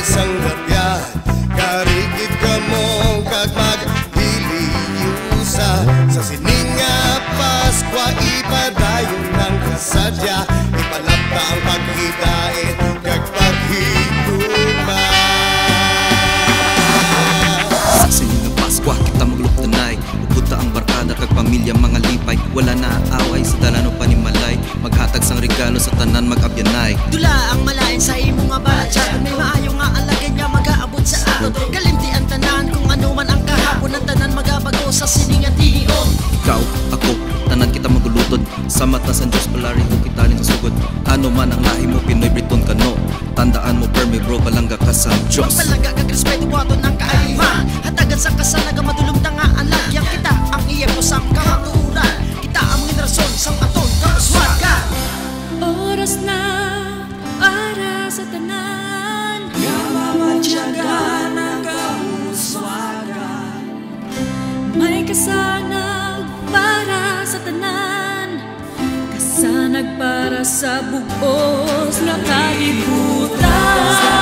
isang lapya, karikit ka mo kag maghiliyusa. Sa sininga Paskwa ipadayon ng kasadya, ipalapta ang paghidain kag paghigugma. Sa sininga Paskwa kita magluktanay, ubuta ang barkada kag pamilya mga lipay. Wala na away sa dalano panimalay, maghatag sang regalo sa tanan mag-abyanay. Dula ang malain sa imo nga balatya, kung may maayo nga alagay nga mag-aabot sa aton. Kalimti ang tanan kung ano man ang kahapon, ang tanan magabago sa sininga tihion. Ikaw, ako, tanan kita magulutod, sa mata sa Diyos palari ko kita rin sugod. Ano man ang lahi mo, Pinoy Briton ka no, tandaan mo permi bro, palangga ka sa Diyos. Magpalangga kag respeto waton ang kaayuhan, hatagan sa kasalaga madulong ta nga ang lagyang kita. Ang iya mo sang kamaturan, kita ang rason sang aton kapaswaga. Oras na para sa tanan, Yamatyaga ng kamuswagan, may kasanag para sa tanan, kasanag para sa bugos na kalibutan.